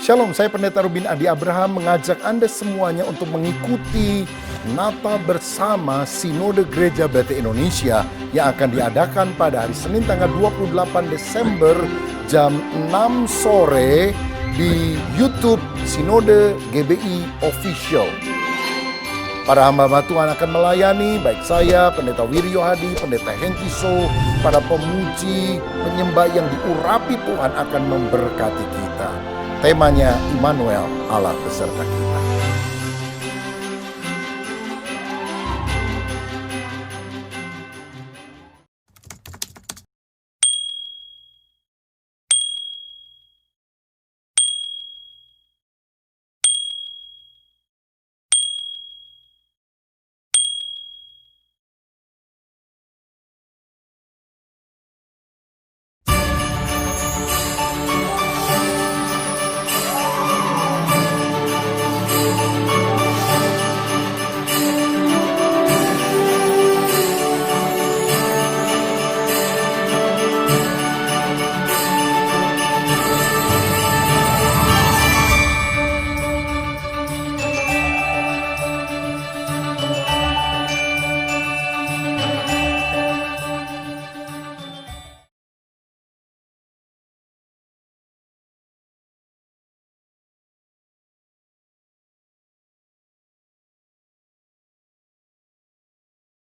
Shalom, saya Pendeta Rubin Adi Abraham mengajak Anda semuanya untuk mengikuti Natal bersama Sinode Gereja BT Indonesia yang akan diadakan pada hari Senin tanggal 28 Desember jam 6 sore di YouTube Sinode GBI Official. Para hamba Tuhan akan melayani, baik saya, Pendeta Wiryo Hadi, Pendeta Hengki So, para pemuji, penyembah yang diurapi Tuhan akan memberkati kita. Temanya Immanuel, Allah beserta kita.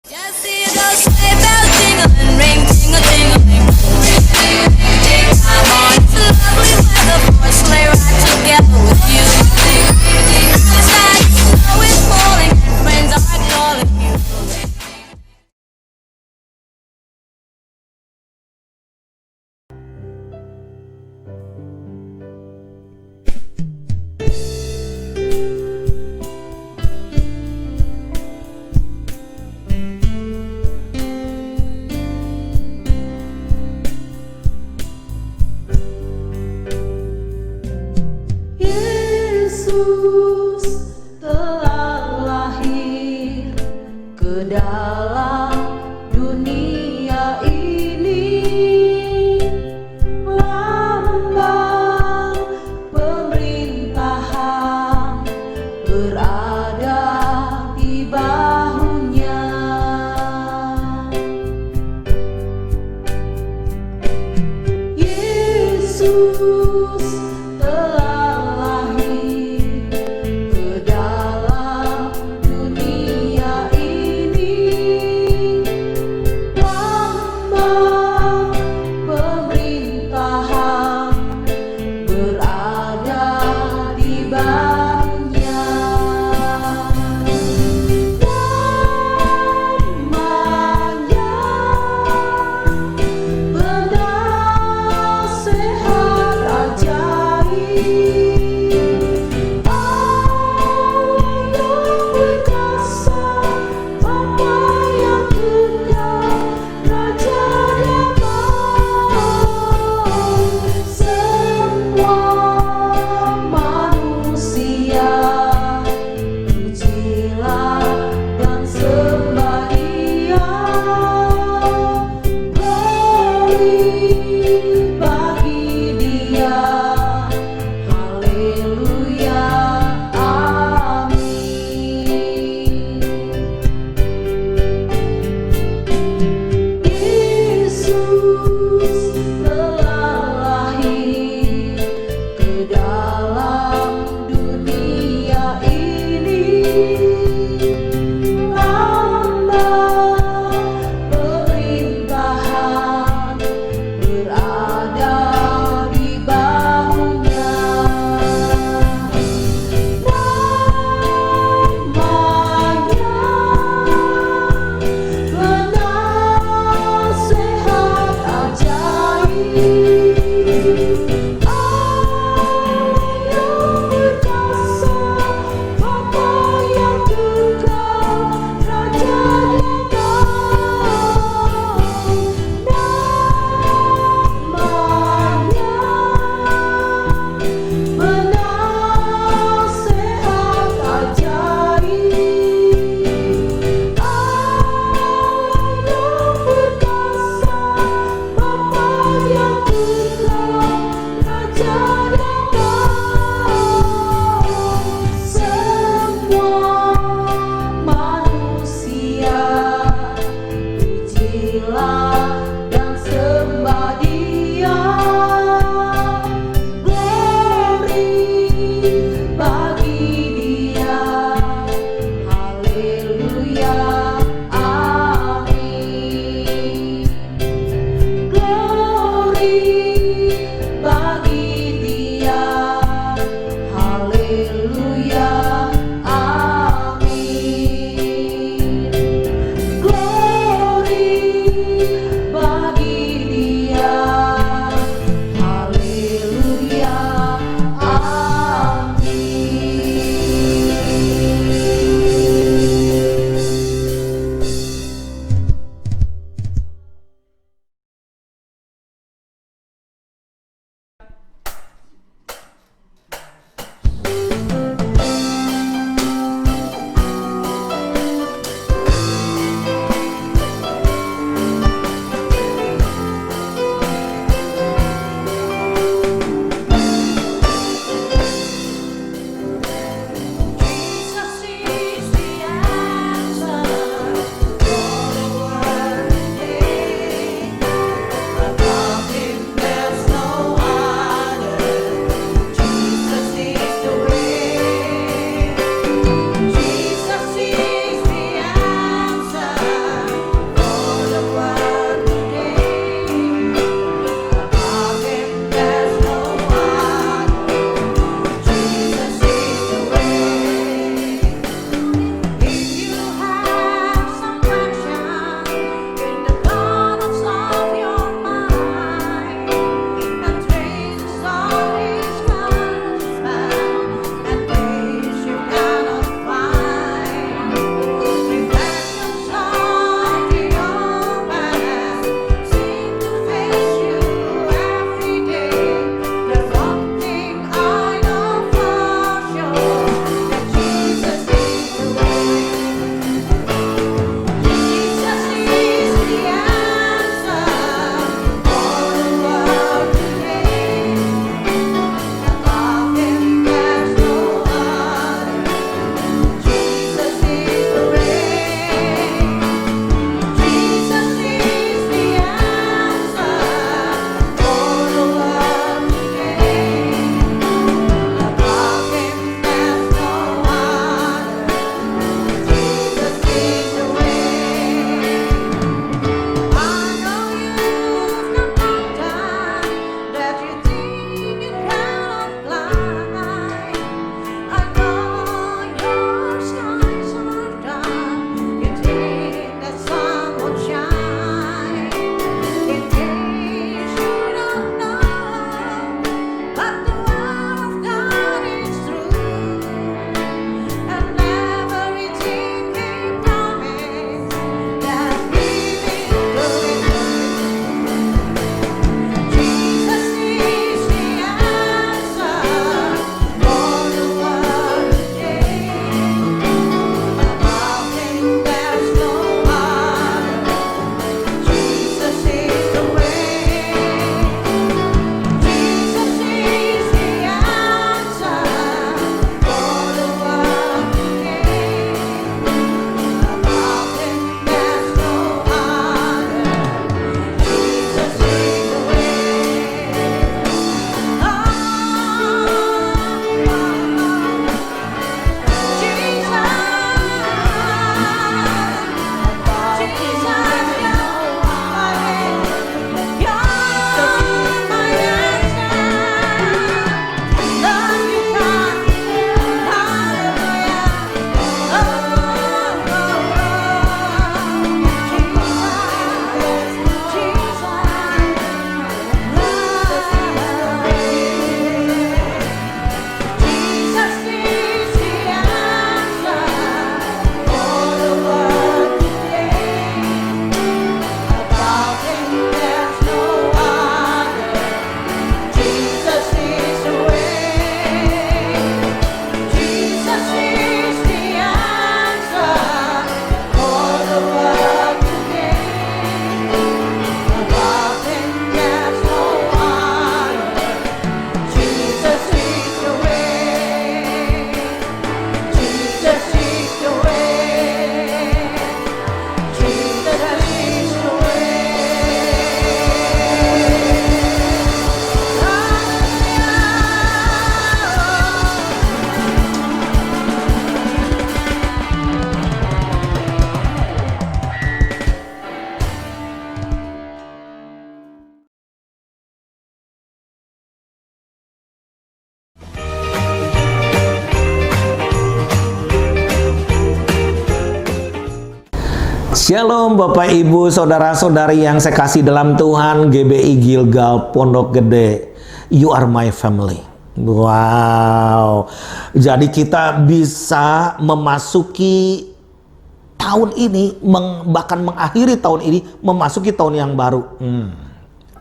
Just see those sleigh bells jingling, ring, ting-a-ting-a-ling. I'm on to lovely weather for a sleigh ride together with you. Outside, snow is falling, and friends are calling you. Yesus telah lahir ke dalam dunia ini, lambang pemerintahan berada di bahunya. Yesus sehat Shalom Bapak Ibu Saudara-saudari yang saya kasih dalam Tuhan, GBI Gilgal Pondok Gede, you are my family. Wow. Jadi kita bisa memasuki tahun ini, bahkan mengakhiri tahun ini, memasuki tahun yang baru.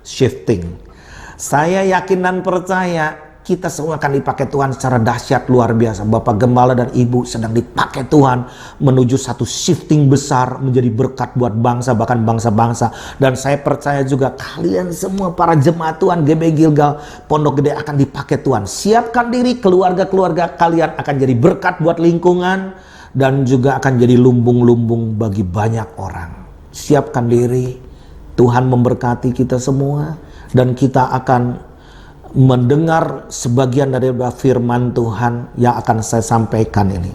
Shifting. Saya yakin dan percaya kita semua akan dipakai Tuhan secara dahsyat luar biasa. Bapak Gembala dan Ibu sedang dipakai Tuhan menuju satu shifting besar, menjadi berkat buat bangsa, bahkan bangsa-bangsa. Dan saya percaya juga kalian semua para jemaat Tuhan GBI Gilgal Pondok Gede akan dipakai Tuhan. Siapkan diri, keluarga-keluarga kalian akan jadi berkat buat lingkungan dan juga akan jadi lumbung-lumbung bagi banyak orang. Siapkan diri, Tuhan memberkati kita semua dan kita akan mendengar sebagian dari firman Tuhan yang akan saya sampaikan ini.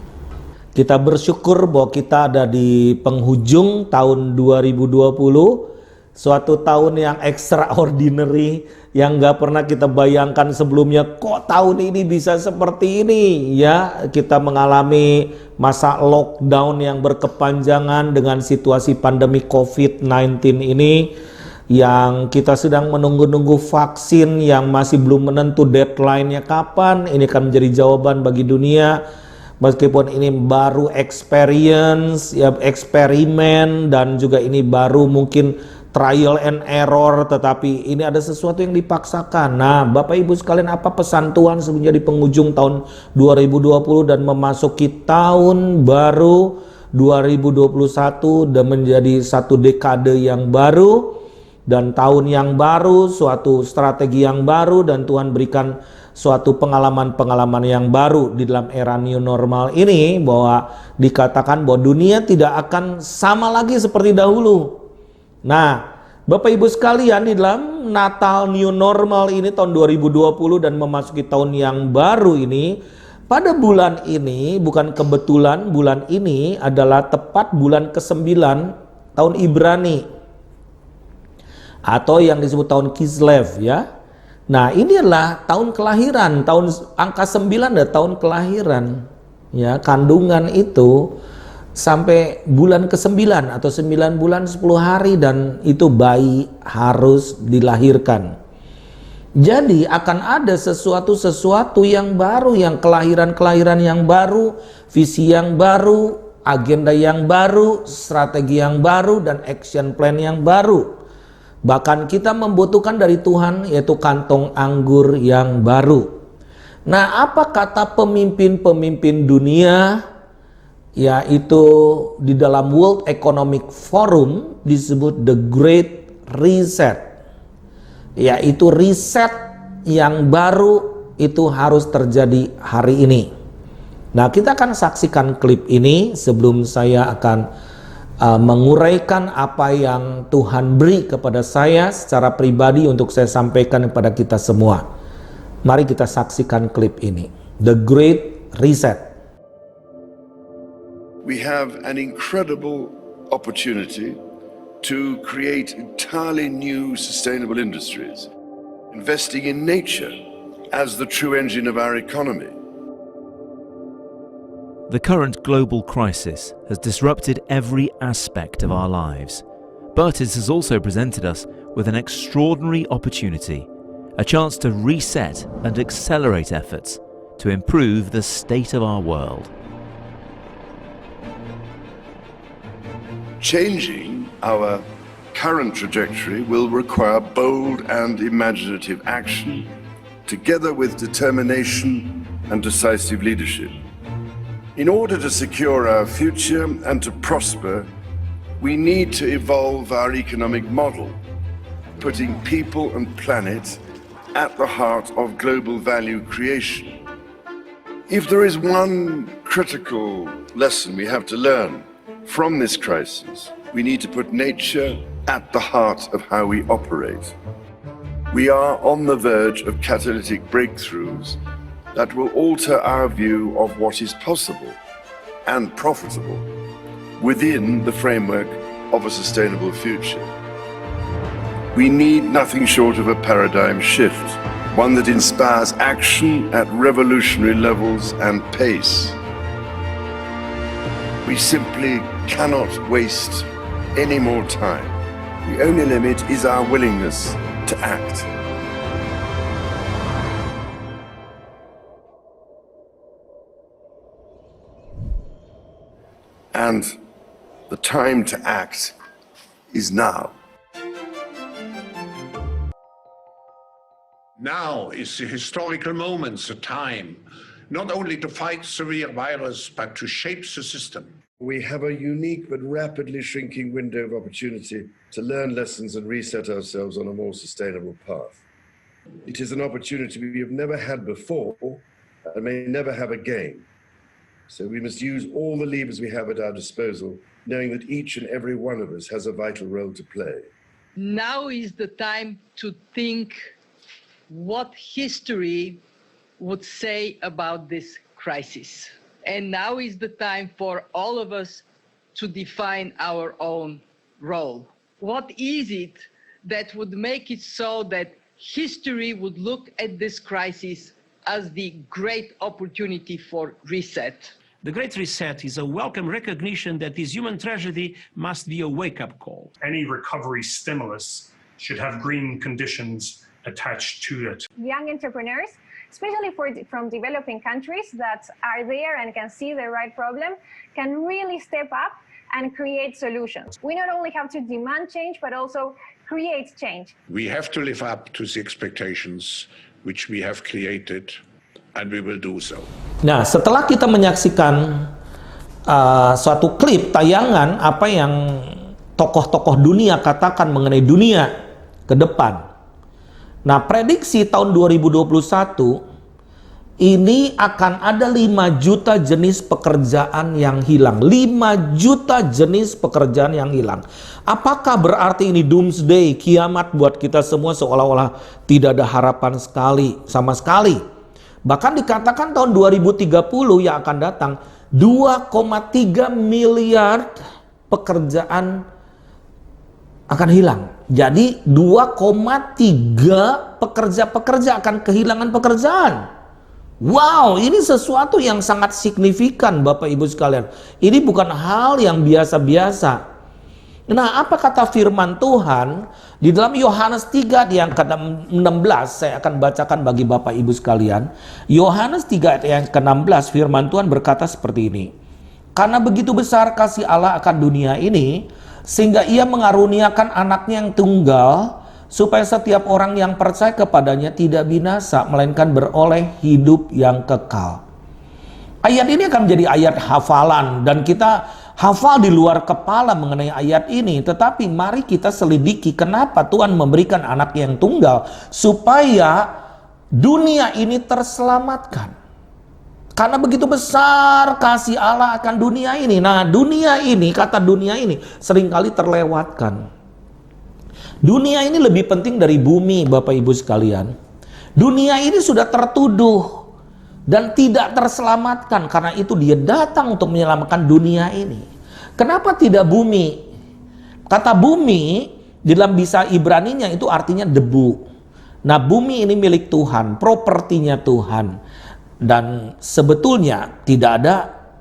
Kita bersyukur bahwa kita ada di penghujung tahun 2020, suatu tahun yang extraordinary, yang gak pernah kita bayangkan sebelumnya. Kok tahun ini bisa seperti ini ya? Kita mengalami masa lockdown yang berkepanjangan dengan situasi pandemi COVID-19 ini, yang kita sedang menunggu-nunggu vaksin yang masih belum menentu deadline-nya kapan. Ini akan menjadi jawaban bagi dunia. Meskipun ini baru experience, ya eksperimen, dan juga ini baru mungkin trial and error, tetapi ini ada sesuatu yang dipaksakan. Nah, Bapak Ibu sekalian, apa pesan Tuhan sebelumnya di penghujung tahun 2020 dan memasuki tahun baru 2021 dan menjadi satu dekade yang baru? Dan tahun yang baru, suatu strategi yang baru, dan Tuhan berikan suatu pengalaman-pengalaman yang baru di dalam era new normal ini, bahwa dikatakan bahwa dunia tidak akan sama lagi seperti dahulu. Nah, Bapak Ibu sekalian, di dalam Natal new normal ini tahun 2020 dan memasuki tahun yang baru ini, pada bulan ini, bukan kebetulan bulan ini adalah tepat bulan ke-9 tahun Ibrani, atau yang disebut tahun Kislev ya. Nah, ini adalah tahun kelahiran, tahun angka 9 adalah tahun kelahiran ya. Kandungan itu sampai bulan ke-9 atau 9 bulan 10 hari, dan itu bayi harus dilahirkan. Jadi akan ada sesuatu yang baru, yang kelahiran yang baru, visi yang baru, agenda yang baru, strategi yang baru, dan action plan yang baru. Bahkan kita membutuhkan dari Tuhan, yaitu kantong anggur yang baru. Nah, apa kata pemimpin-pemimpin dunia, yaitu di dalam World Economic Forum disebut The Great Reset, yaitu riset yang baru itu harus terjadi hari ini. Nah, kita akan saksikan klip ini sebelum saya akan menguraikan apa yang Tuhan beri kepada saya secara pribadi untuk saya sampaikan kepada kita semua. Mari kita saksikan klip ini. The Great Reset. We have an incredible opportunity to create entirely new sustainable industries, investing in nature as the true engine of our economy. The current global crisis has disrupted every aspect of our lives, but it has also presented us with an extraordinary opportunity, a chance to reset and accelerate efforts to improve the state of our world. Changing our current trajectory will require bold and imaginative action, together with determination and decisive leadership. In order to secure our future and to prosper, we need to evolve our economic model, putting people and planet at the heart of global value creation. If there is one critical lesson we have to learn from this crisis, we need to put nature at the heart of how we operate. We are on the verge of catalytic breakthroughs that will alter our view of what is possible and profitable within the framework of a sustainable future. We need nothing short of a paradigm shift, one that inspires action at revolutionary levels and pace. We simply cannot waste any more time. The only limit is our willingness to act. And the time to act is now. Now is the historical moment, the time, not only to fight severe virus, but to shape the system. We have a unique but rapidly shrinking window of opportunity to learn lessons and reset ourselves on a more sustainable path. It is an opportunity we have never had before and may never have again. So we must use all the levers we have at our disposal, knowing that each and every one of us has a vital role to play. Now is the time to think what history would say about this crisis. And now is the time for all of us to define our own role. What is it that would make it so that history would look at this crisis as the great opportunity for reset? The Great Reset is a welcome recognition that this human tragedy must be a wake-up call. Any recovery stimulus should have green conditions attached to it. Young entrepreneurs, especially from developing countries that are there and can see the right problem, can really step up and create solutions. We not only have to demand change, but also create change. We have to live up to the expectations which we have created, and we will do so. Nah, setelah kita menyaksikan suatu klip tayangan apa yang tokoh-tokoh dunia katakan mengenai dunia ke depan. Nah, prediksi tahun 2021 ini akan ada 5 juta jenis pekerjaan yang hilang. 5 juta jenis pekerjaan yang hilang. Apakah berarti ini doomsday, kiamat buat kita semua seolah-olah tidak ada harapan sama sekali? Bahkan dikatakan tahun 2030 yang akan datang 2,3 miliar pekerjaan akan hilang. Jadi 2,3 pekerja-pekerja akan kehilangan pekerjaan. Wow, ini sesuatu yang sangat signifikan Bapak Ibu sekalian. Ini bukan hal yang biasa-biasa. Nah, apa kata firman Tuhan di dalam Yohanes 3 yang ke-16? Saya akan bacakan bagi Bapak Ibu sekalian. Yohanes 3 yang ke-16 firman Tuhan berkata seperti ini. Karena begitu besar kasih Allah akan dunia ini, sehingga ia mengaruniakan anaknya yang tunggal, supaya setiap orang yang percaya kepadanya tidak binasa, melainkan beroleh hidup yang kekal. Ayat ini akan menjadi ayat hafalan, dan kita hafal di luar kepala mengenai ayat ini. Tetapi mari kita selidiki kenapa Tuhan memberikan anak yang tunggal, supaya dunia ini terselamatkan. Karena begitu besar kasih Allah akan dunia ini. Nah, dunia ini, kata dunia ini seringkali terlewatkan. Dunia ini lebih penting dari bumi, Bapak Ibu sekalian. Dunia ini sudah tertuduh dan tidak terselamatkan. Karena itu dia datang untuk menyelamatkan dunia ini. Kenapa tidak bumi? Kata bumi di dalam bahasa Ibraninya itu artinya debu. Nah, bumi ini milik Tuhan, propertinya Tuhan. Dan sebetulnya tidak ada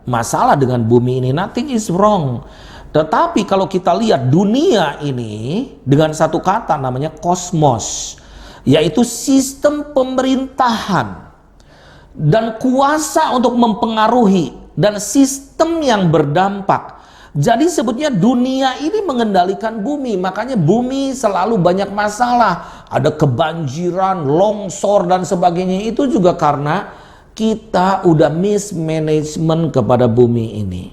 masalah dengan bumi ini, nothing is wrong. Tetapi kalau kita lihat dunia ini dengan satu kata namanya kosmos, yaitu sistem pemerintahan dan kuasa untuk mempengaruhi dan sistem yang berdampak. Jadi sebetulnya dunia ini mengendalikan bumi, makanya bumi selalu banyak masalah. Ada kebanjiran, longsor dan sebagainya, itu juga karena kita udah mismanagement kepada bumi ini.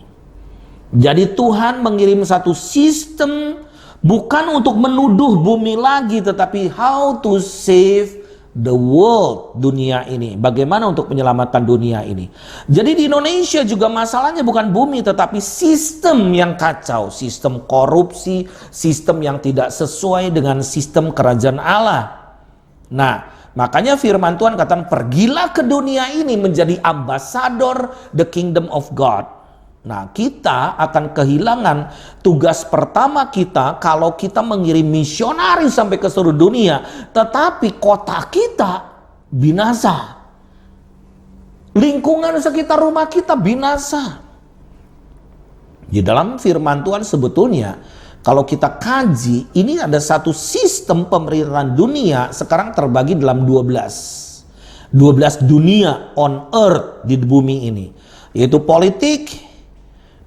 Jadi Tuhan mengirim satu sistem bukan untuk menuduh bumi lagi, tetapi how to save the world, dunia ini. Bagaimana untuk menyelamatkan dunia ini. Jadi di Indonesia juga masalahnya bukan bumi, tetapi sistem yang kacau, sistem korupsi, sistem yang tidak sesuai dengan sistem kerajaan Allah. Nah, makanya firman Tuhan katakan, pergilah ke dunia ini menjadi ambasador the kingdom of God. Nah, kita akan kehilangan tugas pertama kita kalau kita mengirim misionaris sampai ke seluruh dunia, tetapi kota kita binasa. Lingkungan sekitar rumah kita binasa. Di dalam firman Tuhan sebetulnya, Kalau kita kaji, ini ada satu sistem pemerintahan dunia sekarang terbagi dalam 12 dunia on earth di bumi ini, yaitu politik,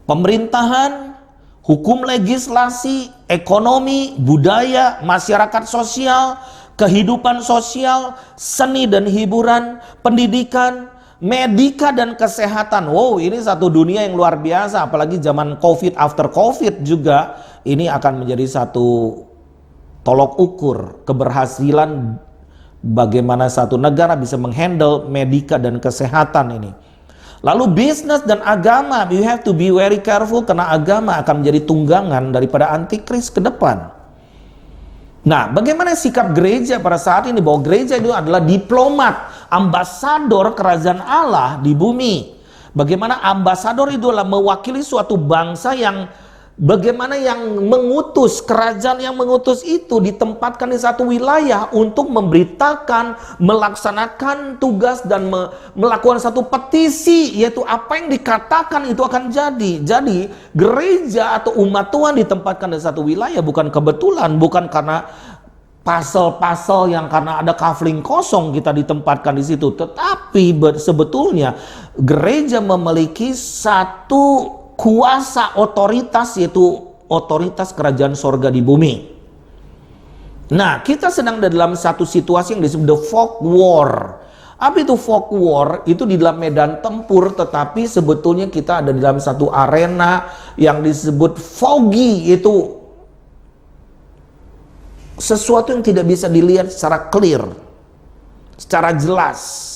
pemerintahan, hukum legislasi, ekonomi, budaya, masyarakat sosial, kehidupan sosial, seni dan hiburan, pendidikan, medika dan kesehatan. Wow, ini satu dunia yang luar biasa, apalagi zaman COVID, after COVID juga, ini akan menjadi satu tolok ukur keberhasilan bagaimana satu negara bisa menghandle medika dan kesehatan ini. Lalu bisnis dan agama, you have to be very careful karena agama akan menjadi tunggangan daripada antikris ke depan. Nah, bagaimana sikap gereja pada saat ini? Bahwa gereja itu adalah diplomat, ambasador kerajaan Allah di bumi. Bagaimana ambasador itu adalah mewakili suatu bangsa yang bagaimana yang mengutus, kerajaan yang mengutus itu ditempatkan di satu wilayah untuk memberitakan, melaksanakan tugas dan melakukan satu petisi, yaitu apa yang dikatakan itu akan jadi. Jadi gereja atau umat Tuhan ditempatkan di satu wilayah bukan kebetulan, bukan karena pasal-pasal yang karena ada kafling kosong kita ditempatkan di situ, tetapi sebetulnya gereja memiliki satu kuasa otoritas, yaitu otoritas kerajaan sorga di bumi. Nah, kita sedang dalam satu situasi yang disebut the fog war. Apa itu fog war? Itu di dalam medan tempur, tetapi sebetulnya kita ada di dalam satu arena yang disebut foggy, yaitu sesuatu yang tidak bisa dilihat secara clear, secara jelas.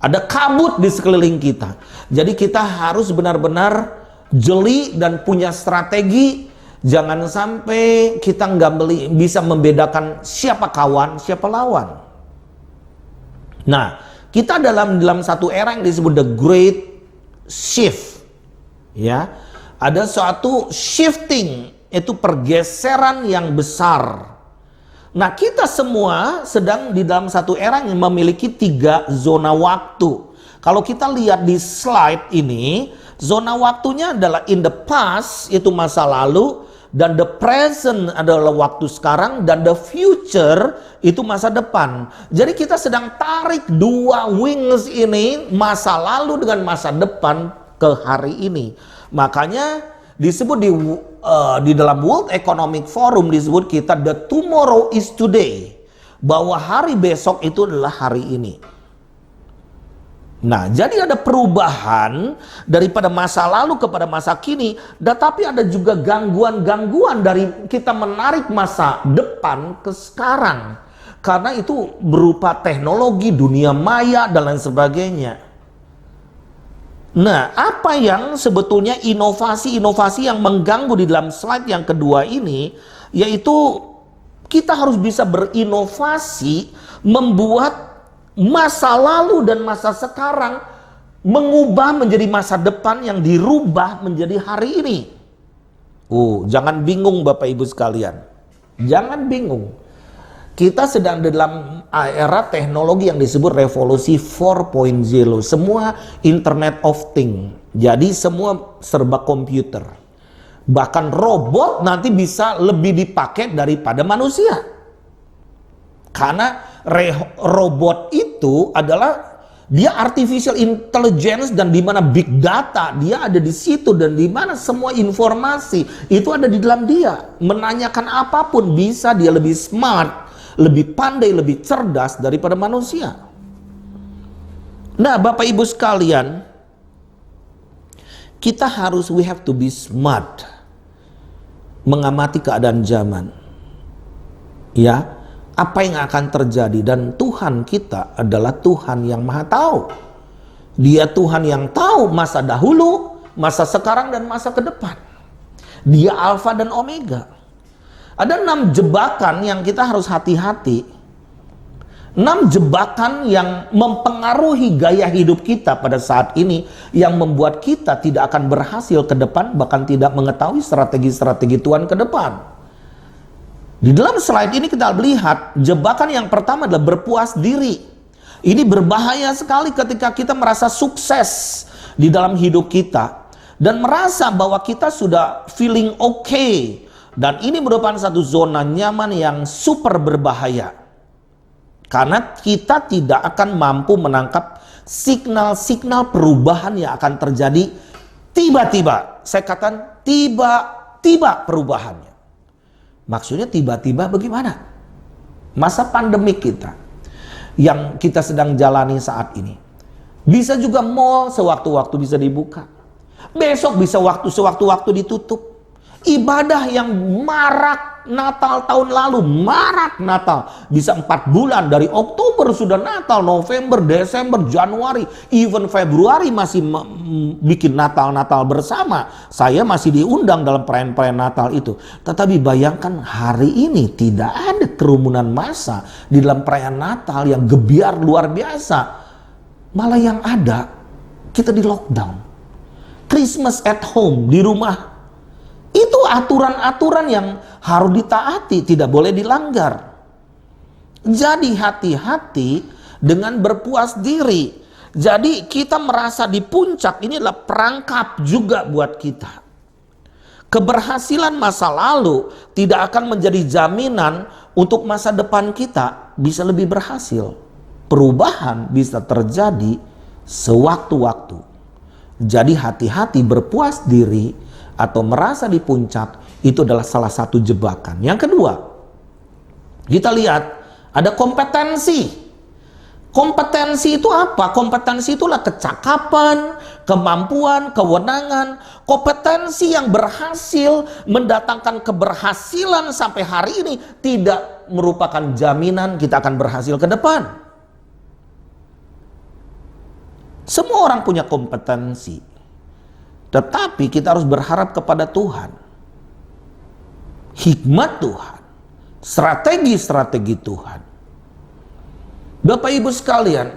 Ada kabut di sekeliling kita. Jadi kita harus benar-benar jeli dan punya strategi. Jangan sampai kita nggak bisa membedakan siapa kawan, siapa lawan. Nah, kita dalam satu era yang disebut the great shift. Ya, ada suatu shifting, itu pergeseran yang besar. Nah, kita semua sedang di dalam satu era yang memiliki 3 zona waktu. Kalau kita lihat di slide ini, zona waktunya adalah in the past, itu masa lalu, dan the present adalah waktu sekarang, dan the future itu masa depan. Jadi kita sedang tarik 2 wings ini, masa lalu dengan masa depan ke hari ini. Makanya disebut di dalam World Economic Forum disebut kita the tomorrow is today, bahwa hari besok itu adalah hari ini. Nah, jadi ada perubahan daripada masa lalu kepada masa kini, tetapi ada juga gangguan-gangguan dari kita menarik masa depan ke sekarang. Karena itu berupa teknologi, dunia maya, dan lain sebagainya. Nah, apa yang sebetulnya inovasi-inovasi yang mengganggu di dalam slide yang kedua ini, yaitu kita harus bisa berinovasi, membuat masa lalu dan masa sekarang mengubah menjadi masa depan yang dirubah menjadi hari ini. Jangan bingung Bapak Ibu sekalian. Jangan bingung. Kita sedang dalam era teknologi yang disebut revolusi 4.0. Semua Internet of Things. Jadi semua serba komputer. Bahkan robot nanti bisa lebih dipakai daripada manusia. Karena robot itu adalah dia artificial intelligence, dan di mana big data dia ada di situ, dan di mana semua informasi itu ada di dalam dia. Menanyakan apapun bisa, dia lebih smart, lebih pandai, lebih cerdas daripada manusia. Nah, Bapak Ibu sekalian, kita harus, we have to be smart, mengamati keadaan zaman. Ya, apa yang akan terjadi, dan Tuhan kita adalah Tuhan yang Maha Tahu. Dia Tuhan yang tahu masa dahulu, masa sekarang, dan masa ke depan. Dia Alfa dan Omega. Ada 6 jebakan yang kita harus hati-hati. 6 jebakan yang mempengaruhi gaya hidup kita pada saat ini, yang membuat kita tidak akan berhasil ke depan, bahkan tidak mengetahui strategi-strategi Tuhan ke depan. Di dalam slide ini kita lihat jebakan yang pertama adalah berpuas diri. Ini berbahaya sekali ketika kita merasa sukses di dalam hidup kita dan merasa bahwa kita sudah feeling okay, Dan ini merupakan satu zona nyaman yang super berbahaya. Karena kita tidak akan mampu menangkap signal-signal perubahan yang akan terjadi tiba-tiba. Saya katakan tiba-tiba perubahannya. Maksudnya tiba-tiba bagaimana? Masa pandemik kita yang kita sedang jalani saat ini. Bisa juga mall sewaktu-waktu bisa dibuka. Besok bisa sewaktu-waktu ditutup. Ibadah yang marak Natal tahun lalu, marak Natal. Bisa 4 bulan, dari Oktober sudah Natal, November, Desember, Januari, even Februari masih bikin Natal-Natal bersama. Saya masih diundang dalam perayaan-perayaan Natal itu. Tetapi bayangkan hari ini tidak ada kerumunan massa di dalam perayaan Natal yang gebiar luar biasa. Malah yang ada, kita di lockdown. Christmas at home, di rumah. Itu aturan-aturan yang harus ditaati, tidak boleh dilanggar. Jadi hati-hati dengan berpuas diri. Jadi kita merasa di puncak, ini adalah perangkap juga buat kita. Keberhasilan masa lalu tidak akan menjadi jaminan untuk masa depan kita bisa lebih berhasil. Perubahan bisa terjadi sewaktu-waktu. Jadi hati-hati berpuas diri atau merasa di puncak itu adalah salah satu jebakan. Yang kedua, kita lihat ada kompetensi. Kompetensi itu apa? Kompetensi itulah kecakapan, kemampuan, kewenangan. Kompetensi yang berhasil mendatangkan keberhasilan sampai hari ini tidak merupakan jaminan kita akan berhasil ke depan. Semua orang punya kompetensi. Tetapi kita harus berharap kepada Tuhan. Hikmat Tuhan. Strategi-strategi Tuhan. Bapak Ibu sekalian,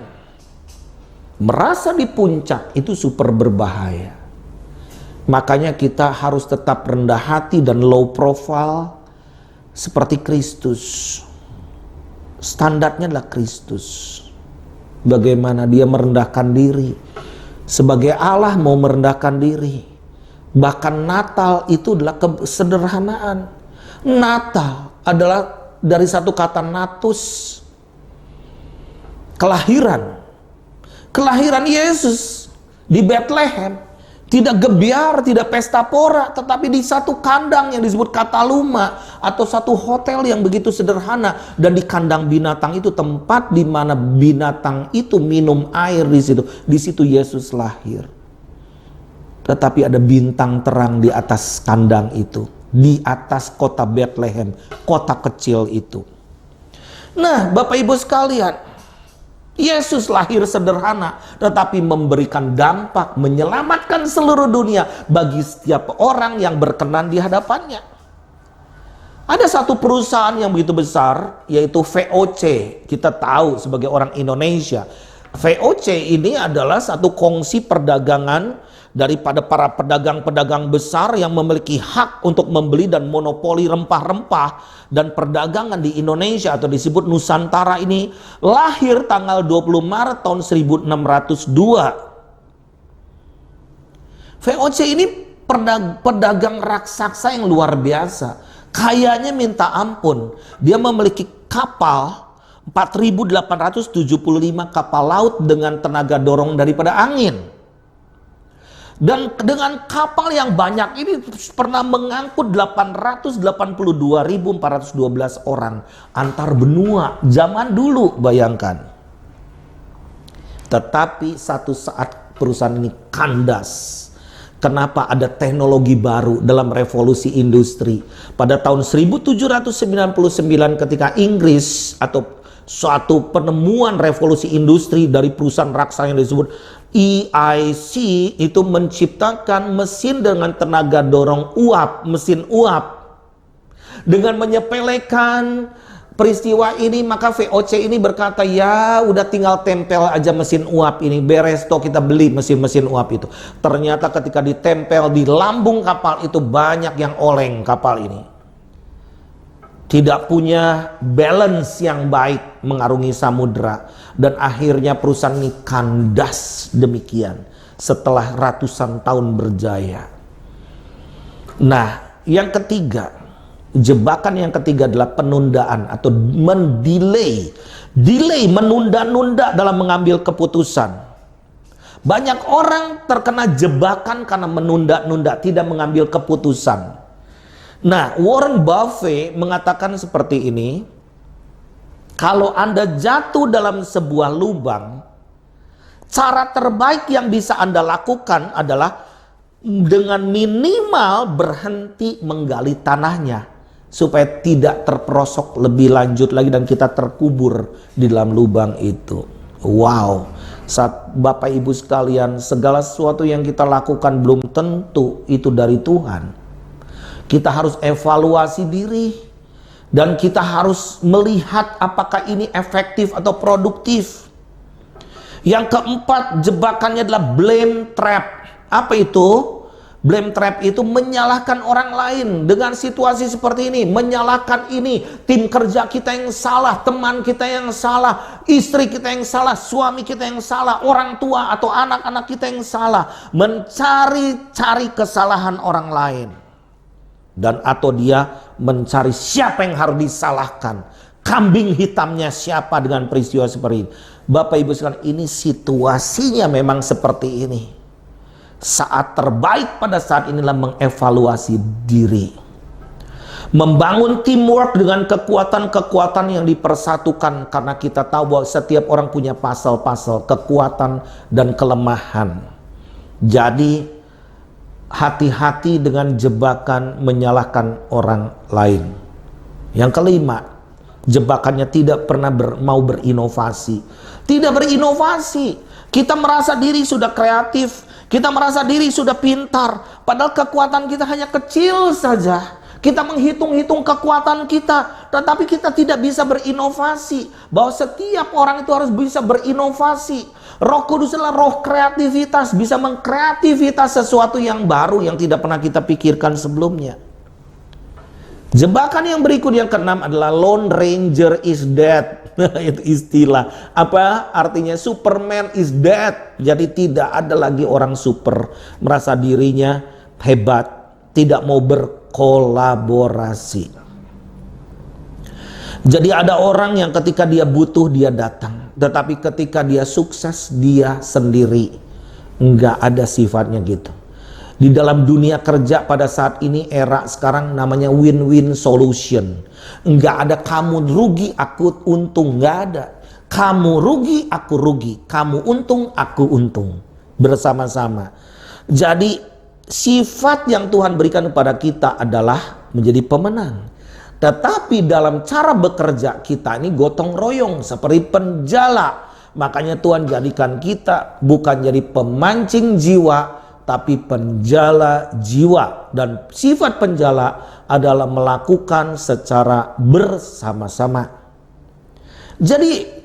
merasa di puncak itu super berbahaya. Makanya kita harus tetap rendah hati dan low profile seperti Kristus. Standarnya adalah Kristus. Bagaimana dia merendahkan diri. Sebagai Allah mau merendahkan diri. Bahkan Natal itu adalah kesederhanaan. Natal adalah dari satu kata natus. Kelahiran. Kelahiran Yesus di Bethlehem. Tidak gebiar, tidak pesta pora, tetapi di satu kandang yang disebut kataluma atau satu hotel yang begitu sederhana. Dan di kandang binatang itu tempat di mana binatang itu minum air di situ. Di situ Yesus lahir. Tetapi ada bintang terang di atas kandang itu, di atas kota Bethlehem, kota kecil itu. Nah, Bapak Ibu sekalian, Yesus lahir sederhana, tetapi memberikan dampak, menyelamatkan seluruh dunia bagi setiap orang yang berkenan di hadapannya. Ada satu perusahaan yang begitu besar, yaitu VOC. Kita tahu sebagai orang Indonesia, VOC ini adalah satu kongsi perdagangan daripada para pedagang-pedagang besar yang memiliki hak untuk membeli dan monopoli rempah-rempah dan perdagangan di Indonesia atau disebut Nusantara ini. Lahir tanggal 20 Maret tahun 1602. VOC ini pedagang raksasa yang luar biasa. Kayanya minta ampun. Dia memiliki kapal 4.875 kapal laut dengan tenaga dorong daripada angin. Dan dengan kapal yang banyak ini pernah mengangkut 882.412 orang antar benua zaman dulu, bayangkan. Tetapi satu saat perusahaan ini kandas. Kenapa? Ada teknologi baru dalam revolusi industri. Pada tahun 1799 ketika Inggris atau suatu penemuan revolusi industri dari perusahaan raksasa yang disebut EIC itu menciptakan mesin dengan tenaga dorong uap, mesin uap. Dengan menyepelekan peristiwa ini, maka VOC ini berkata, ya udah tinggal tempel aja mesin uap ini, beres toh kita beli mesin-mesin uap itu. Ternyata ketika ditempel di lambung kapal itu banyak yang oleng kapal ini. Tidak punya balance yang baik mengarungi samudera. Dan akhirnya perusahaan ini kandas demikian setelah ratusan tahun berjaya. Nah, yang ketiga, Jebakan yang ketiga adalah penundaan atau mendelay. Delay, menunda-nunda dalam mengambil keputusan. Banyak orang terkena jebakan karena menunda-nunda, tidak mengambil keputusan. Nah, Warren Buffett mengatakan seperti ini, kalau Anda jatuh dalam sebuah lubang, cara terbaik yang bisa Anda lakukan adalah dengan minimal berhenti menggali tanahnya, supaya tidak terperosok lebih lanjut lagi dan kita terkubur di dalam lubang itu. Wow, saat Bapak Ibu sekalian, segala sesuatu yang kita lakukan belum tentu itu dari Tuhan. Kita harus evaluasi diri dan kita harus melihat apakah ini efektif atau produktif. Yang keempat, jebakannya adalah blame trap. Apa itu? Blame trap itu menyalahkan orang lain dengan situasi seperti ini. Menyalahkan ini, tim kerja kita yang salah, teman kita yang salah, istri kita yang salah, suami kita yang salah, orang tua atau anak-anak kita yang salah. Mencari-cari kesalahan orang lain. Dan atau dia mencari siapa yang harus disalahkan. Kambing hitamnya siapa dengan peristiwa seperti ini. Bapak Ibu sekalian, ini situasinya memang seperti ini. Saat terbaik pada saat inilah mengevaluasi diri. Membangun teamwork dengan kekuatan-kekuatan yang dipersatukan. Karena kita tahu bahwa setiap orang punya pasal-pasal kekuatan dan kelemahan. Jadi hati-hati dengan jebakan menyalahkan orang lain. Yang kelima, jebakannya tidak pernah mau berinovasi. Tidak berinovasi. Kita merasa diri sudah kreatif, kita merasa diri sudah pintar, padahal kekuatan kita hanya kecil saja. Kita menghitung-hitung kekuatan kita, tetapi kita tidak bisa berinovasi. Bahwa setiap orang itu harus bisa berinovasi. Roh Kudus adalah roh kreativitas, bisa mengkreativitas sesuatu yang baru yang tidak pernah kita pikirkan sebelumnya. Jebakan yang berikut yang keenam adalah Lone Ranger is dead. Itu istilah. Apa artinya? Superman is dead. Jadi tidak ada lagi orang super, merasa dirinya hebat, tidak mau berkolaborasi. Jadi ada orang yang ketika dia butuh dia datang, tetapi ketika dia sukses dia sendiri. Enggak ada sifatnya gitu. Di dalam dunia kerja pada saat ini, era sekarang namanya win-win solution. Enggak ada kamu rugi aku untung, enggak ada. Kamu rugi aku rugi, kamu untung aku untung, bersama-sama. Jadi sifat yang Tuhan berikan kepada kita adalah menjadi pemenang. Tetapi dalam cara bekerja kita ini gotong royong seperti penjala. Makanya Tuhan jadikan kita bukan jadi pemancing jiwa, tapi penjala jiwa. Dan sifat penjala adalah melakukan secara bersama-sama. Jadi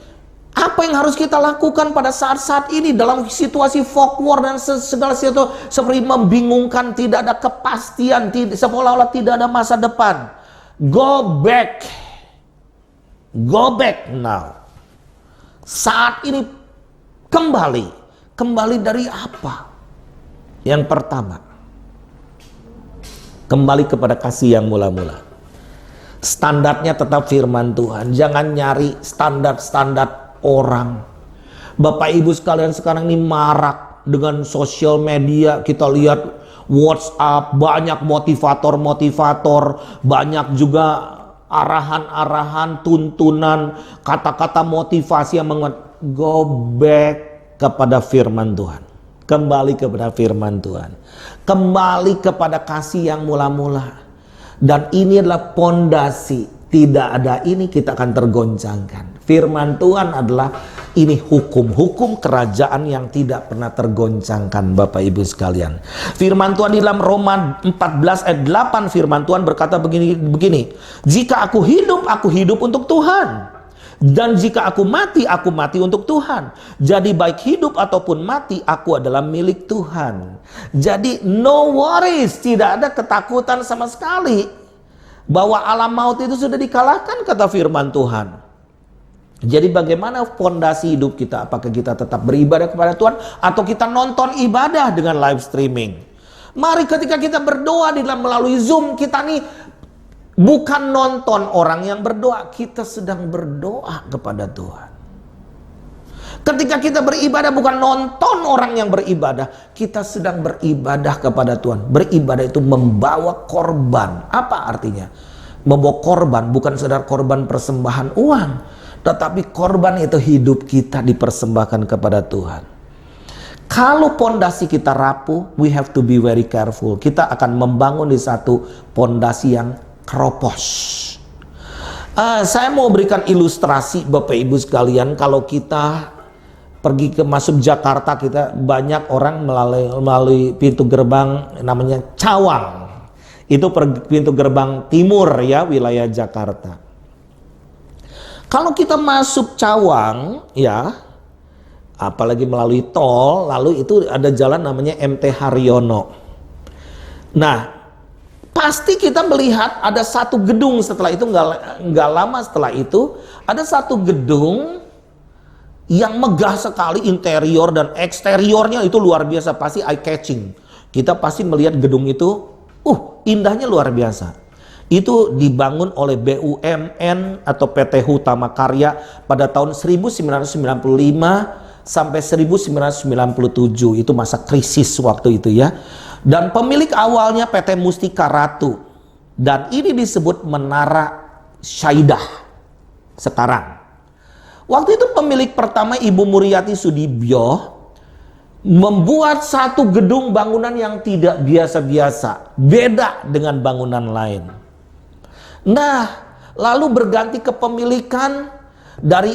apa yang harus kita lakukan pada saat-saat ini dalam situasi folk war dan segala sesuatu seperti membingungkan, tidak ada kepastian, seolah-olah tidak ada masa depan. Go back. Go back now. Saat ini kembali. Kembali dari apa? Yang pertama, kembali kepada kasih yang mula-mula. Standarnya tetap firman Tuhan. Jangan nyari standar-standar orang. Bapak Ibu sekalian, sekarang ini marak dengan sosial media. Kita lihat WhatsApp, banyak motivator-motivator, banyak juga arahan-arahan, tuntunan, kata-kata motivasi yang go back kepada firman Tuhan. Kembali kepada firman Tuhan. Kembali kepada kasih yang mula-mula. Dan ini adalah pondasi. Tidak ada ini kita akan tergoncangkan. Firman Tuhan adalah ini hukum kerajaan yang tidak pernah tergoncangkan, Bapak Ibu sekalian. Firman Tuhan di dalam Roma 14 ayat 8, firman Tuhan berkata begini. Jika aku hidup untuk Tuhan. Dan jika aku mati untuk Tuhan. Jadi baik hidup ataupun mati, aku adalah milik Tuhan. Jadi no worries, tidak ada ketakutan sama sekali. Bahwa alam maut itu sudah dikalahkan, kata firman Tuhan. Jadi bagaimana fondasi hidup kita? Apakah kita tetap beribadah kepada Tuhan atau kita nonton ibadah dengan live streaming? Mari ketika kita berdoa di dalam melalui Zoom, kita nih Bukan nonton orang yang berdoa, kita sedang berdoa kepada Tuhan. Ketika kita beribadah bukan nonton orang yang beribadah, kita sedang beribadah kepada Tuhan. Beribadah itu membawa korban. Apa artinya? Membawa korban bukan sekedar korban persembahan uang, tetapi korban itu hidup kita dipersembahkan kepada Tuhan. Kalau pondasi kita rapuh, we have to be very careful. Kita akan membangun di satu pondasi yang keropos. Saya mau berikan ilustrasi Bapak Ibu sekalian. Kalau kita pergi ke masuk Jakarta, kita banyak orang melalui pintu gerbang namanya Cawang. Itu pintu gerbang timur ya, wilayah Jakarta. Kalau kita masuk Cawang ya, apalagi melalui tol, lalu itu ada jalan namanya MT Haryono. Nah, pasti kita melihat ada satu gedung setelah itu, nggak lama setelah itu, ada satu gedung yang megah sekali, interior dan eksteriornya itu luar biasa, pasti eye catching. Kita pasti melihat gedung itu, indahnya luar biasa. Itu dibangun oleh BUMN atau PT Hutama Karya pada tahun 1995 sampai 1997. Itu masa krisis waktu itu ya. Dan pemilik awalnya PT Mustika Ratu. Dan ini disebut Menara Syaidah sekarang. Waktu itu pemilik pertama Ibu Muryati Sudibyo membuat satu gedung bangunan yang tidak biasa-biasa, beda dengan bangunan lain. Nah, lalu berganti kepemilikan dari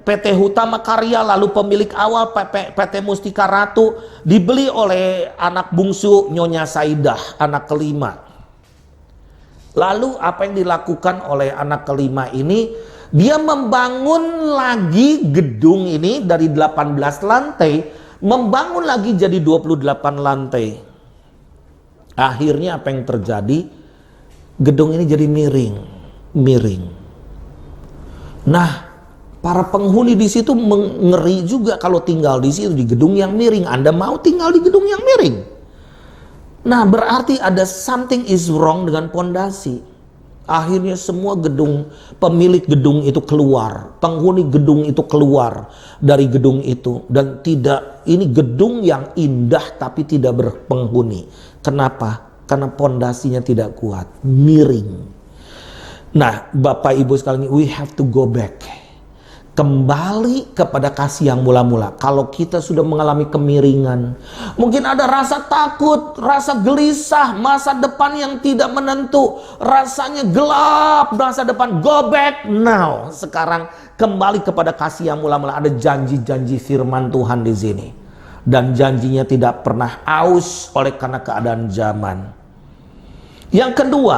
PT Hutama Karya, lalu pemilik awal PT Mustika Ratu dibeli oleh anak bungsu Nyonya Saidah, anak kelima. Lalu apa yang dilakukan oleh anak kelima ini? Dia membangun lagi gedung ini dari 18 lantai, membangun lagi jadi 28 lantai. Akhirnya apa yang terjadi? Gedung ini jadi miring. Nah, para penghuni di situ ngeri juga kalau tinggal di situ di gedung yang miring. Anda mau tinggal di gedung yang miring? Nah, berarti ada something is wrong dengan pondasi. Akhirnya semua pemilik gedung itu keluar, penghuni gedung itu keluar dari gedung itu, dan ini gedung yang indah tapi tidak berpenghuni. Kenapa? Karena pondasinya tidak kuat, miring. Nah, Bapak Ibu sekalian, we have to go back. Kembali kepada kasih yang mula-mula. Kalau kita sudah mengalami kemiringan, mungkin ada rasa takut, rasa gelisah, masa depan yang tidak menentu, rasanya gelap masa depan. Go back now. Sekarang kembali kepada kasih yang mula-mula. Ada janji-janji firman Tuhan di sini, dan janjinya tidak pernah aus oleh karena keadaan zaman. Yang kedua,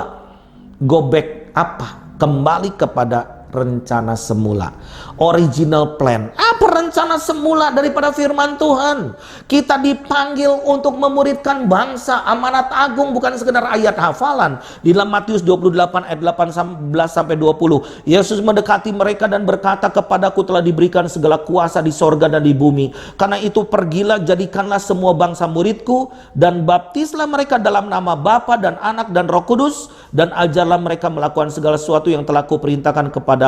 go back apa? Kembali kepada rencana semula, original plan. Apa rencana semula daripada firman Tuhan? Kita dipanggil untuk memuridkan bangsa, amanat agung, bukan sekedar ayat hafalan. Di dalam Matius 28 ayat 18 sampai 20, Yesus mendekati mereka dan berkata, kepadaku telah diberikan segala kuasa di sorga dan di bumi. Karena itu pergilah, jadikanlah semua bangsa muridku, dan baptislah mereka dalam nama Bapa dan Anak dan Roh Kudus, dan ajarlah mereka melakukan segala sesuatu yang telah kuperintahkan kepadamu.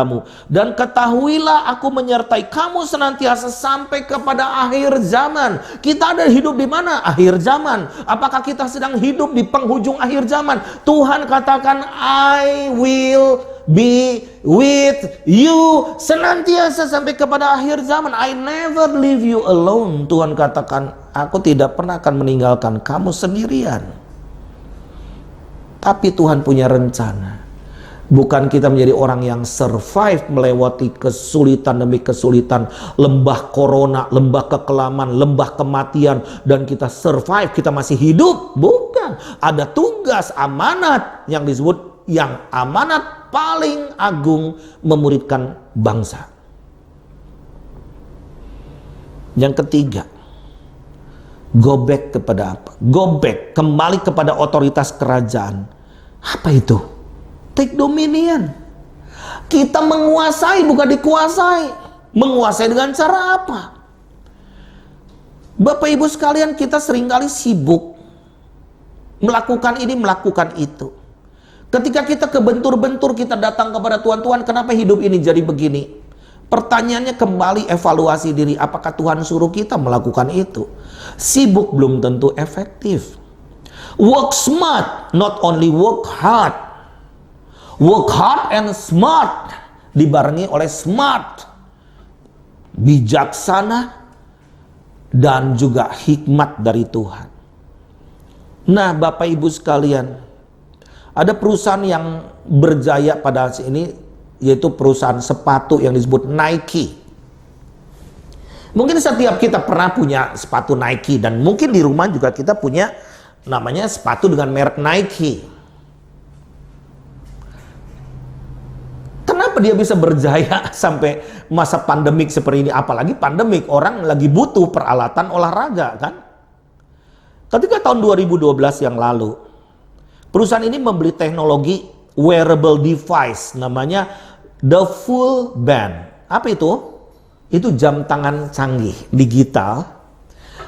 Dan ketahuilah aku menyertai kamu senantiasa sampai kepada akhir zaman. Kita ada hidup di mana? Akhir zaman. Apakah kita sedang hidup di penghujung akhir zaman? Tuhan katakan, I will be with you senantiasa sampai kepada akhir zaman. I never leave you alone. Tuhan katakan, aku tidak pernah akan meninggalkan kamu sendirian. Tapi Tuhan punya rencana. Bukan kita menjadi orang yang survive melewati kesulitan demi kesulitan, lembah corona, lembah kekelaman, lembah kematian, dan kita survive, kita masih hidup. Bukan. Ada tugas amanat yang disebut yang amanat paling agung, memuridkan bangsa. Yang ketiga, go back kepada apa? Go back, kembali kepada otoritas kerajaan. Apa itu? Take dominion. Kita menguasai, bukan dikuasai. Menguasai dengan cara apa? Bapak Ibu sekalian, kita seringkali sibuk melakukan ini, melakukan itu. Ketika kita kebentur-bentur, kita datang kepada Tuhan, Tuhan kenapa hidup ini jadi begini? Pertanyaannya kembali evaluasi diri, apakah Tuhan suruh kita melakukan itu? Sibuk belum tentu efektif. Work smart, not only work hard. Work hard and smart, dibarengi oleh smart, bijaksana, dan juga hikmat dari Tuhan. Nah, Bapak Ibu sekalian, ada perusahaan yang berjaya pada saat ini, yaitu perusahaan sepatu yang disebut Nike. Mungkin setiap kita pernah punya sepatu Nike, dan mungkin di rumah juga kita punya namanya sepatu dengan merek Nike. Kenapa dia bisa berjaya sampai masa pandemik seperti ini? Apalagi pandemik, orang lagi butuh peralatan olahraga kan? Ketika tahun 2012 yang lalu, perusahaan ini membeli teknologi wearable device, namanya The Full Band. Apa itu? Itu jam tangan canggih, digital,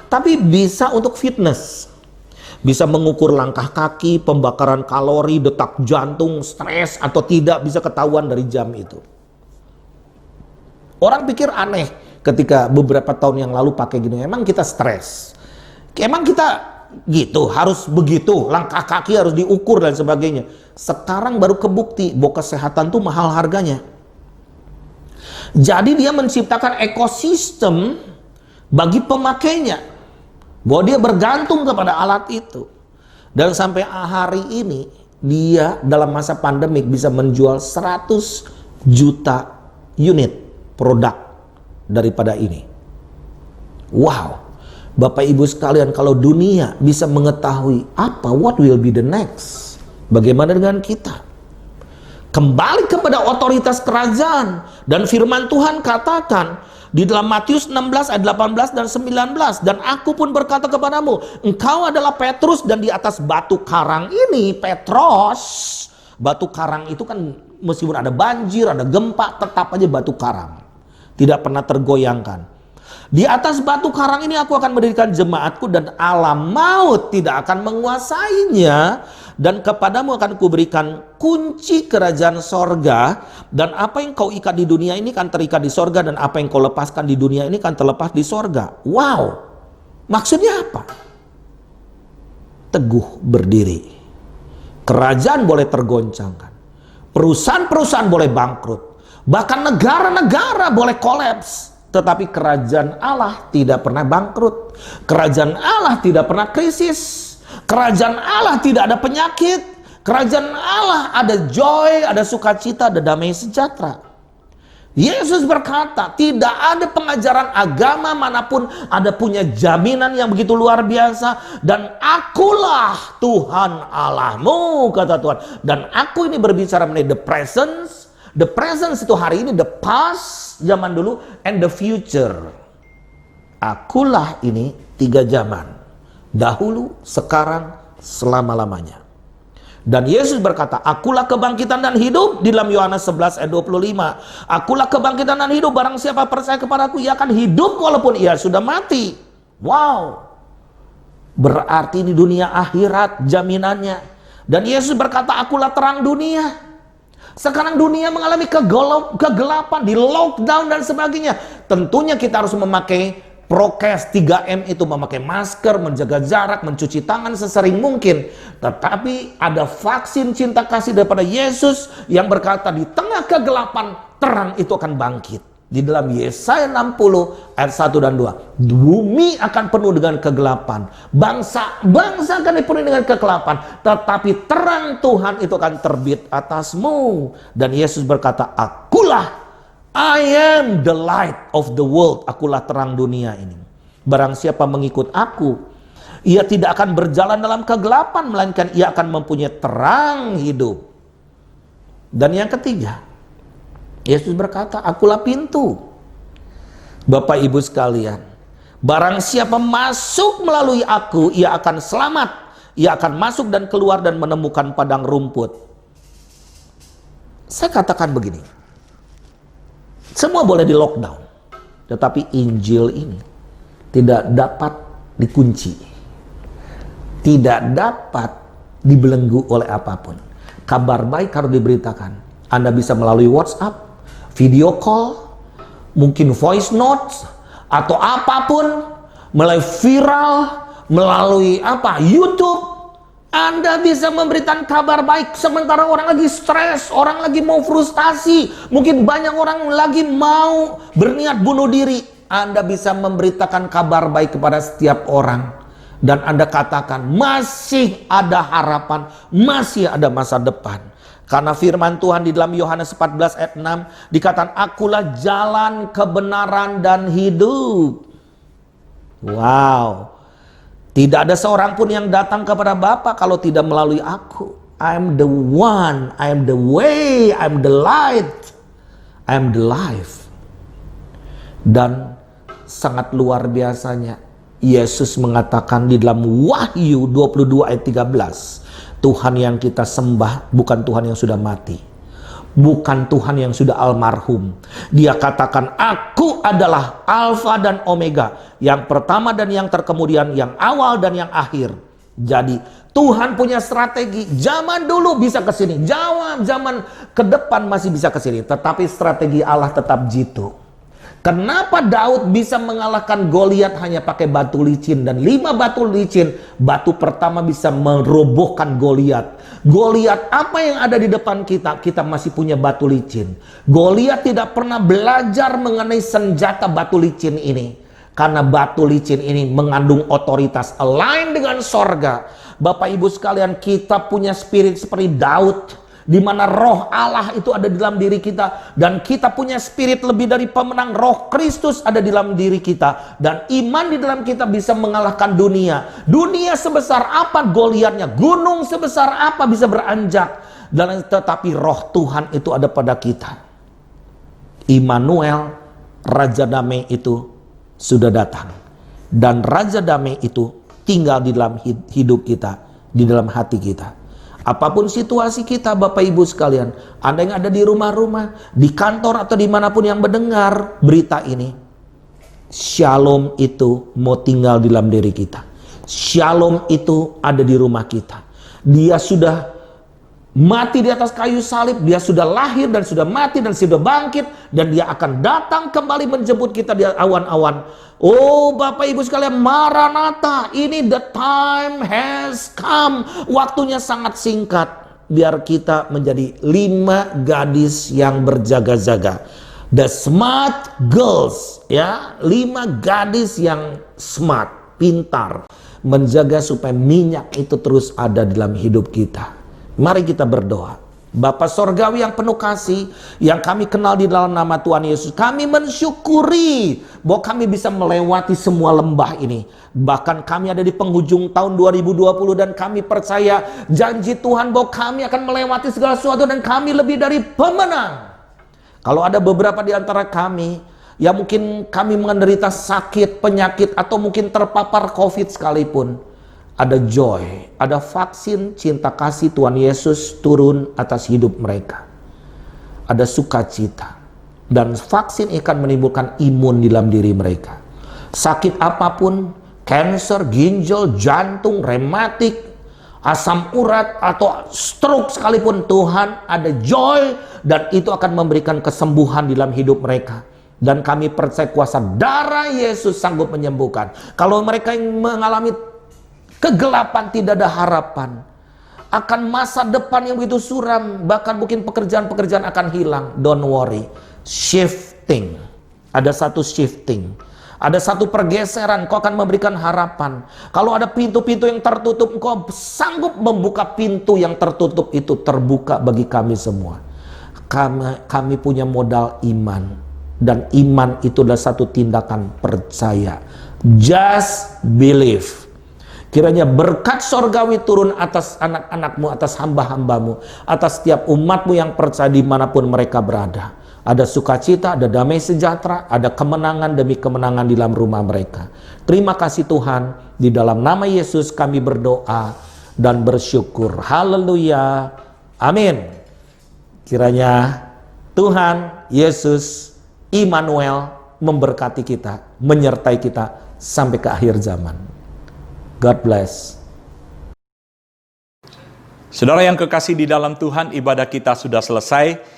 tapi bisa untuk fitness. Bisa mengukur langkah kaki, pembakaran kalori, detak jantung, stres atau tidak, bisa ketahuan dari jam itu. Orang pikir aneh ketika beberapa tahun yang lalu pakai gini, emang kita stres? Emang kita gitu, harus begitu, langkah kaki harus diukur dan sebagainya. Sekarang baru kebukti bahwa kesehatan tuh mahal harganya. Jadi dia menciptakan ekosistem bagi pemakainya, bahwa dia bergantung kepada alat itu. Dan sampai hari ini dia dalam masa pandemik bisa menjual 100 juta unit produk daripada ini. Wow. Bapak Ibu sekalian, kalau dunia bisa mengetahui what will be the next, bagaimana dengan kita? Kembali kepada otoritas kerajaan, dan firman Tuhan katakan di dalam Matius 16 ayat 18 dan 19, dan aku pun berkata kepadamu, engkau adalah Petrus, dan di atas batu karang ini, Petros, batu karang itu kan meskipun ada banjir, ada gempa, tetap aja batu karang, tidak pernah tergoyangkan. Di atas batu karang ini aku akan mendirikan jemaatku, dan alam maut tidak akan menguasainya, dan kepadamu akan kuberikan kunci kerajaan sorga, dan apa yang kau ikat di dunia ini kan terikat di sorga, dan apa yang kau lepaskan di dunia ini kan terlepas di sorga. Wow, maksudnya apa? Teguh berdiri. Kerajaan boleh tergoncangkan, perusahaan-perusahaan boleh bangkrut, bahkan negara-negara boleh kolaps. Tetapi kerajaan Allah tidak pernah bangkrut. Kerajaan Allah tidak pernah krisis. Kerajaan Allah tidak ada penyakit. Kerajaan Allah ada joy, ada sukacita, ada damai sejahtera. Yesus berkata, tidak ada pengajaran agama manapun ada punya jaminan yang begitu luar biasa. Dan akulah Tuhan Allahmu, kata Tuhan. Dan aku ini berbicara mengenai the presence. The presence itu hari ini, the past zaman dulu, and the future. Akulah ini 3 zaman. Dahulu, sekarang, selama-lamanya. Dan Yesus berkata, akulah kebangkitan dan hidup, di dalam Yohanes 11 ayat 25. Akulah kebangkitan dan hidup, barang siapa percaya kepadaku, ia akan hidup walaupun ia sudah mati. Wow. Berarti ini dunia akhirat jaminannya. Dan Yesus berkata, akulah terang dunia. Sekarang dunia mengalami kegelapan, di lockdown dan sebagainya. Tentunya kita harus memakai prokes 3M itu, memakai masker, menjaga jarak, mencuci tangan sesering mungkin. Tetapi ada vaksin cinta kasih daripada Yesus yang berkata di tengah kegelapan terang itu akan bangkit. Di dalam Yesaya 60 ayat 1 dan 2. Bumi akan penuh dengan kegelapan. Bangsa akan dipenuhi dengan kegelapan. Tetapi terang Tuhan itu akan terbit atasmu. Dan Yesus berkata, akulah, I am the light of the world. Akulah terang dunia ini. Barang siapa mengikut aku, ia tidak akan berjalan dalam kegelapan, melainkan ia akan mempunyai terang hidup. Dan yang ketiga, Yesus berkata, akulah pintu. Bapak Ibu sekalian, barang siapa masuk melalui aku, ia akan selamat. Ia akan masuk dan keluar dan menemukan padang rumput. Saya katakan begini, semua boleh di lockdown, tetapi Injil ini tidak dapat dikunci, tidak dapat dibelenggu oleh apapun. kabar baik harus diberitakan. Anda bisa melalui WhatsApp, video call, mungkin voice notes, atau apapun, melalui viral, melalui YouTube. Anda bisa memberikan kabar baik sementara orang lagi stres, orang lagi mau frustasi, mungkin banyak orang lagi mau berniat bunuh diri. Anda bisa memberitakan kabar baik kepada setiap orang. Dan Anda katakan masih ada harapan, masih ada masa depan. Karena firman Tuhan di dalam Yohanes 14 ayat 6 dikatakan, akulah jalan, kebenaran, dan hidup. Wow. Tidak ada seorang pun yang datang kepada Bapa kalau tidak melalui aku. I am the one, I am the way, I am the light, I am the life. Dan sangat luar biasanya, Yesus mengatakan di dalam Wahyu 22 ayat 13, Tuhan yang kita sembah bukan Tuhan yang sudah mati, bukan Tuhan yang sudah almarhum. Dia katakan, aku adalah Alfa dan Omega, yang pertama dan yang terkemudian, yang awal dan yang akhir. Jadi Tuhan punya strategi. Zaman dulu bisa ke sini, zaman ke depan masih bisa ke sini, tetapi strategi Allah tetap jitu. Kenapa Daud bisa mengalahkan Goliat hanya pakai batu licin dan 5 batu licin? Batu pertama bisa merobohkan Goliat. Goliat apa yang ada di depan kita? Kita masih punya batu licin. Goliat tidak pernah belajar mengenai senjata batu licin ini. Karena batu licin ini mengandung otoritas, align dengan sorga. Bapak Ibu sekalian, kita punya spirit seperti Daud, di mana roh Allah itu ada di dalam diri kita, dan kita punya spirit lebih dari pemenang. Roh Kristus ada di dalam diri kita, dan iman di dalam kita bisa mengalahkan dunia. Dunia sebesar apa Goliatnya, gunung sebesar apa bisa beranjak, dan tetapi roh Tuhan itu ada pada kita. Immanuel, Raja Damai itu sudah datang, dan Raja Damai itu tinggal di dalam hidup kita, di dalam hati kita. Apapun situasi kita, Bapak Ibu sekalian, Anda yang ada di rumah-rumah, di kantor, atau dimanapun yang mendengar berita ini, Shalom itu mau tinggal di dalam diri kita. Shalom itu ada di rumah kita. Dia sudah mati di atas kayu salib, dia sudah lahir dan sudah mati dan sudah bangkit, dan dia akan datang kembali menjemput kita di awan-awan. Oh Bapak Ibu sekalian, Maranatha, ini the time has come. Waktunya sangat singkat. Biar kita menjadi 5 gadis yang berjaga-jaga. The smart girls, ya, 5 gadis yang smart, pintar, menjaga supaya minyak itu terus ada dalam hidup kita. Mari kita berdoa. Bapa Sorgawi yang penuh kasih, yang kami kenal di dalam nama Tuhan Yesus, kami mensyukuri bahwa kami bisa melewati semua lembah ini. Bahkan kami ada di penghujung tahun 2020, dan kami percaya janji Tuhan bahwa kami akan melewati segala sesuatu, dan kami lebih dari pemenang. Kalau ada beberapa di antara kami yang mungkin kami menderita sakit, penyakit, atau mungkin terpapar COVID sekalipun, ada joy, ada vaksin cinta kasih Tuhan Yesus turun atas hidup mereka. Ada sukacita, dan vaksin akan menimbulkan imun di dalam diri mereka. Sakit apapun, kanker, ginjal, jantung, rematik, asam urat, atau stroke sekalipun, Tuhan ada joy, dan itu akan memberikan kesembuhan di dalam hidup mereka. Dan kami percaya kuasa darah Yesus sanggup menyembuhkan. Kalau mereka yang mengalami kegelapan, tidak ada harapan, akan masa depan yang begitu suram, bahkan mungkin pekerjaan-pekerjaan akan hilang, don't worry. Shifting, ada satu shifting, ada satu pergeseran, kau akan memberikan harapan. Kalau ada pintu-pintu yang tertutup, engkau sanggup membuka pintu yang tertutup itu terbuka bagi kami semua. Kami punya modal iman, dan iman itu adalah satu tindakan percaya. Just believe. Kiranya berkat sorgawi turun atas anak-anakmu, atas hamba-hambamu, atas setiap umatmu yang percaya dimanapun mereka berada. Ada sukacita, ada damai sejahtera, ada kemenangan demi kemenangan di dalam rumah mereka. Terima kasih Tuhan, di dalam nama Yesus kami berdoa dan bersyukur. Haleluya, amin. Kiranya Tuhan Yesus Immanuel memberkati kita, menyertai kita sampai ke akhir zaman. God bless. Saudara yang kekasih di dalam Tuhan, ibadah kita sudah selesai.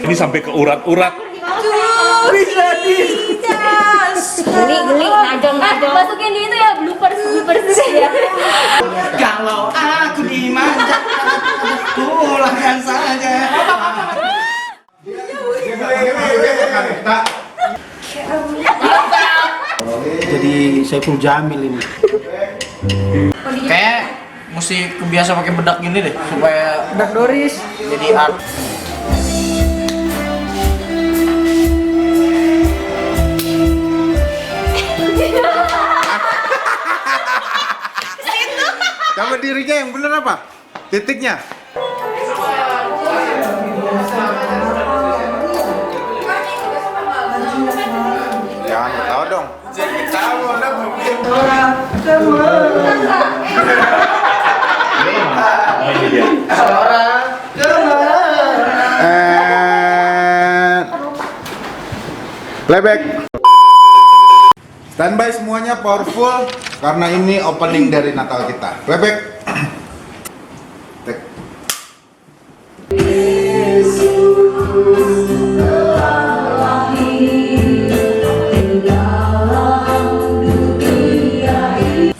Ini sampai ke urat-urat. Geli, ngajong. Masukin di itu ya, bloopers ya. Kalau aku dimanja, pulangkan saja. Jadi Saiful Jamil ini. Kayak mesti kebiasa pakai bedak gini deh supaya bedak Doris jadi art. Coba dirinya yang bener apa? Titiknya. Jangan ketawa dong. Ketawa dong. Playback. Standby semuanya powerful karena ini opening dari Natal kita. Playback. Take.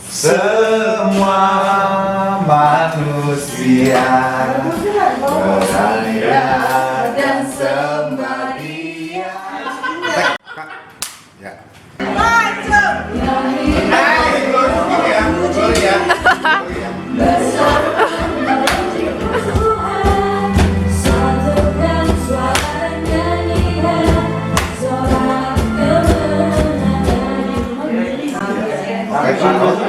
Semua manusia berharga dan sembah Dia. Ya. Thank you.